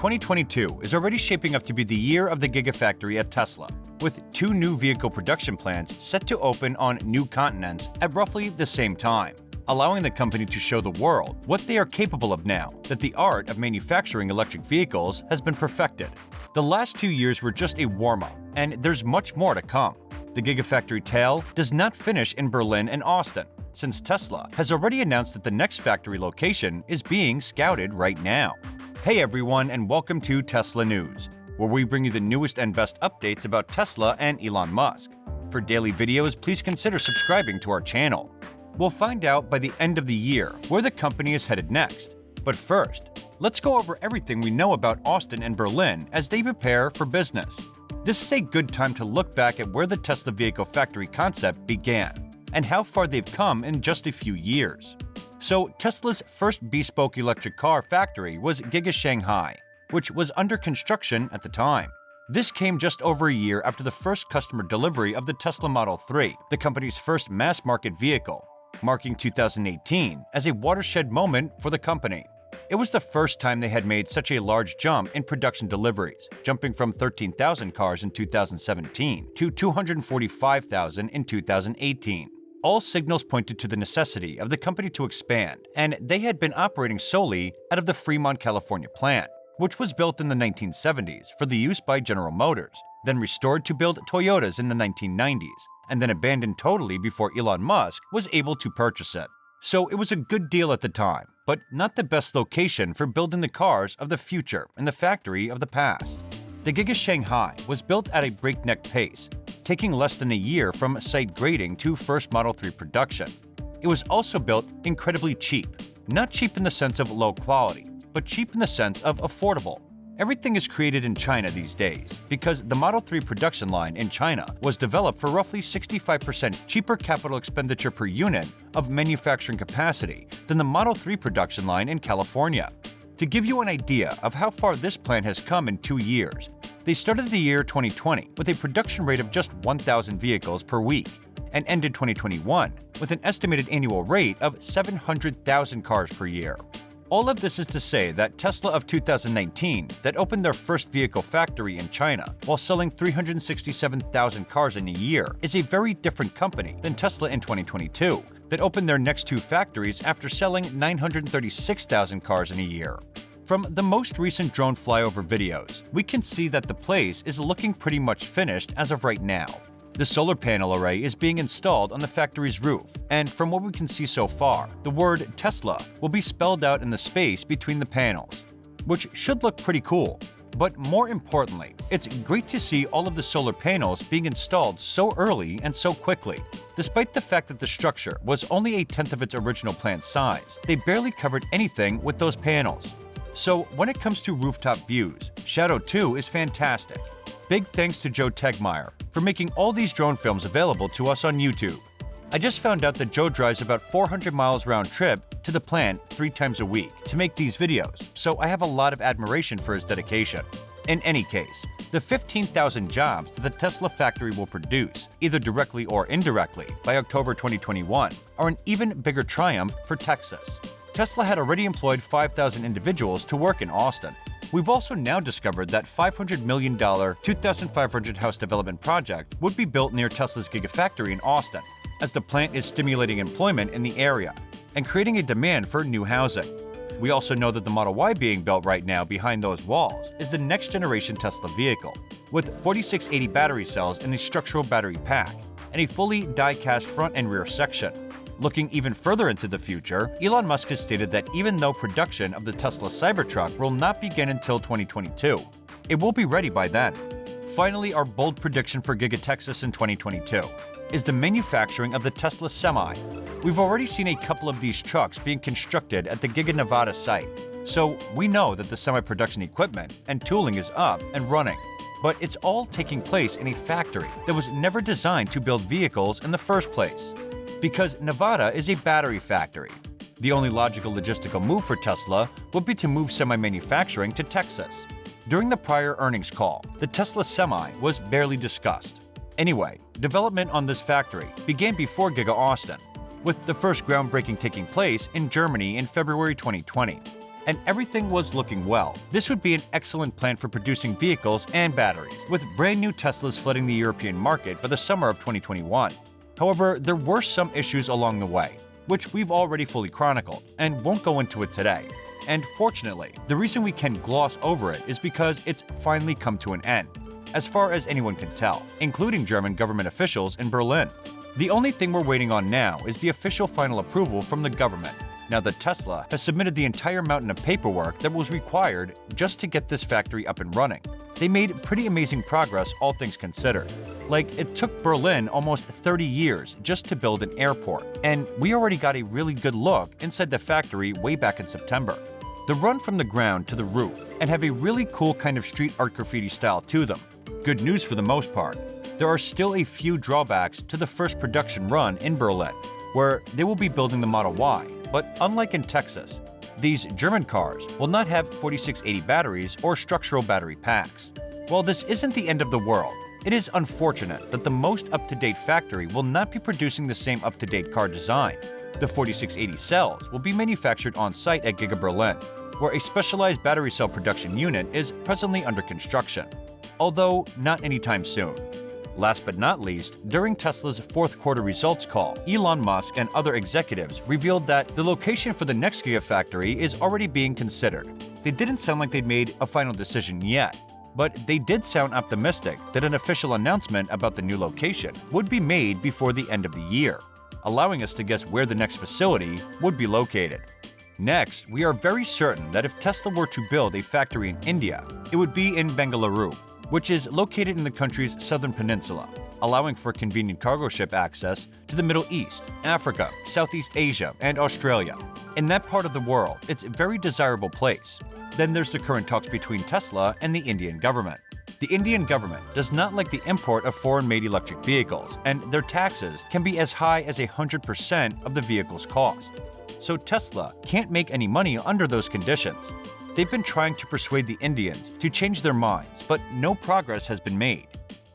2022 is already shaping up to be the year of the Gigafactory at Tesla, with 2 new vehicle production plants set to open on new continents at roughly the same time, allowing the company to show the world what they are capable of now that the art of manufacturing electric vehicles has been perfected. The last 2 years were just a warm-up, and there's much more to come. The Gigafactory tale does not finish in Berlin and Austin, since Tesla has already announced that the next factory location is being scouted right now. Hey everyone, and welcome to Tesla News, where we bring you the newest and best updates about Tesla and Elon Musk. For daily videos, please consider subscribing to our channel. We'll find out by the end of the year where the company is headed next. But first, let's go over everything we know about Austin and Berlin as they prepare for business. This is a good time to look back at where the Tesla vehicle factory concept began, and how far they've come in just a few years. So Tesla's first bespoke electric car factory was Giga Shanghai, which was under construction at the time. This came just over a year after the first customer delivery of the Tesla Model 3, the company's first mass-market vehicle, marking 2018 as a watershed moment for the company. It was the first time they had made such a large jump in production deliveries, jumping from 13,000 cars in 2017 to 245,000 in 2018. All signals pointed to the necessity of the company to expand, and they had been operating solely out of the Fremont, California plant, which was built in the 1970s for the use by General Motors, then restored to build Toyotas in the 1990s, and then abandoned totally before Elon Musk was able to purchase it. So it was a good deal at the time, but not the best location for building the cars of the future in the factory of the past. The Giga Shanghai was built at a breakneck pace, taking less than a year from site grading to first Model 3 production. It was also built incredibly cheap. Not cheap in the sense of low quality, but cheap in the sense of affordable. Everything is created in China these days because the Model 3 production line in China was developed for roughly 65% cheaper capital expenditure per unit of manufacturing capacity than the Model 3 production line in California. To give you an idea of how far this plant has come in 2 years, they started the year 2020 with a production rate of just 1,000 vehicles per week and ended 2021 with an estimated annual rate of 700,000 cars per year. All of this is to say that Tesla of 2019 that opened their first vehicle factory in China while selling 367,000 cars in a year is a very different company than Tesla in 2022 that opened their next 2 factories after selling 936,000 cars in a year. From the most recent drone flyover videos, we can see that the place is looking pretty much finished as of right now. The solar panel array is being installed on the factory's roof, and from what we can see so far, the word Tesla will be spelled out in the space between the panels, which should look pretty cool. But more importantly, it's great to see all of the solar panels being installed so early and so quickly. Despite the fact that the structure was only a tenth of its original plant size, they barely covered anything with those panels. So when it comes to rooftop views, Shadow 2 is fantastic. Big thanks to Joe Tegmeyer for making all these drone films available to us on YouTube. I just found out that Joe drives about 400 miles round trip to the plant 3 times a week to make these videos, so I have a lot of admiration for his dedication. In any case, the 15,000 jobs that the Tesla factory will produce, either directly or indirectly, by October 2021 are an even bigger triumph for Texas. Tesla had already employed 5,000 individuals to work in Austin. We've also now discovered that $500 million 2,500 house development project would be built near Tesla's Gigafactory in Austin, as the plant is stimulating employment in the area and creating a demand for new housing. We also know that the Model Y being built right now behind those walls is the next generation Tesla vehicle, with 4680 battery cells in a structural battery pack and a fully die-cast front and rear section. Looking even further into the future, Elon Musk has stated that even though production of the Tesla Cybertruck will not begin until 2022, it will be ready by then. Finally, our bold prediction for Giga Texas in 2022 is the manufacturing of the Tesla Semi. We've already seen a couple of these trucks being constructed at the Giga Nevada site, so we know that the semi-production equipment and tooling is up and running. But it's all taking place in a factory that was never designed to build vehicles in the first place, because Nevada is a battery factory. The only logical logistical move for Tesla would be to move semi-manufacturing to Texas. During the prior earnings call, the Tesla Semi was barely discussed. Anyway, development on this factory began before Giga Austin, with the first groundbreaking taking place in Germany in February 2020. and everything was looking well. This would be an excellent plant for producing vehicles and batteries, with brand new Teslas flooding the European market by the summer of 2021. However, there were some issues along the way, which we've already fully chronicled, and won't go into it today. And fortunately, the reason we can gloss over it is because it's finally come to an end, as far as anyone can tell, including German government officials in Berlin. The only thing we're waiting on now is the official final approval from the government, now that Tesla has submitted the entire mountain of paperwork that was required just to get this factory up and running. They made pretty amazing progress, all things considered. Like, it took Berlin almost 30 years just to build an airport, and we already got a really good look inside the factory way back in September. They run from the ground to the roof and have a really cool kind of street art graffiti style to them. Good news for the most part. There are still a few drawbacks to the first production run in Berlin, where they will be building the Model Y, but unlike in Texas, these German cars will not have 4680 batteries or structural battery packs. While this isn't the end of the world, it is unfortunate that the most up-to-date factory will not be producing the same up-to-date car design. The 4680 cells will be manufactured on-site at Giga Berlin, where a specialized battery cell production unit is presently under construction, although not anytime soon. Last but not least, during Tesla's fourth quarter results call, Elon Musk and other executives revealed that the location for the next Gigafactory is already being considered. They didn't sound like they'd made a final decision yet, but they did sound optimistic that an official announcement about the new location would be made before the end of the year, allowing us to guess where the next facility would be located. Next, we are very certain that if Tesla were to build a factory in India, it would be in Bengaluru, which is located in the country's southern peninsula, allowing for convenient cargo ship access to the Middle East, Africa, Southeast Asia, and Australia. In that part of the world, it's a very desirable place. Then there's the current talks between Tesla and the Indian government. The Indian government does not like the import of foreign-made electric vehicles, and their taxes can be as high as 100% of the vehicle's cost. So Tesla can't make any money under those conditions. They've been trying to persuade the Indians to change their minds, but no progress has been made.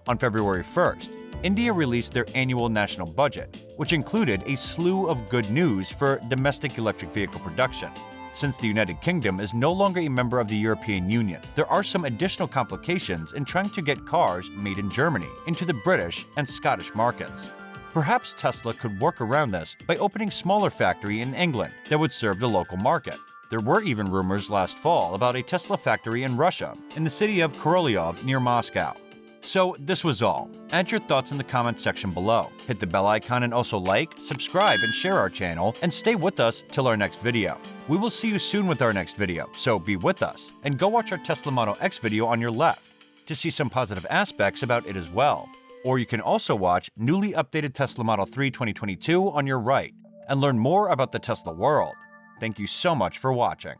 On February 1st, India released their annual national budget, which included a slew of good news for domestic electric vehicle production. Since the United Kingdom is no longer a member of the European Union, there are some additional complications in trying to get cars made in Germany into the British and Scottish markets. Perhaps Tesla could work around this by opening a smaller factory in England that would serve the local market. There were even rumors last fall about a Tesla factory in Russia, in the city of Korolyov near Moscow. So this was all. Add your thoughts in the comment section below. Hit the bell icon and also like, subscribe, and share our channel, and stay with us till our next video. We will see you soon with our next video, so be with us, and go watch our Tesla Model X video on your left to see some positive aspects about it as well. Or you can also watch newly updated Tesla Model 3 2022 on your right, and learn more about the Tesla world. Thank you so much for watching.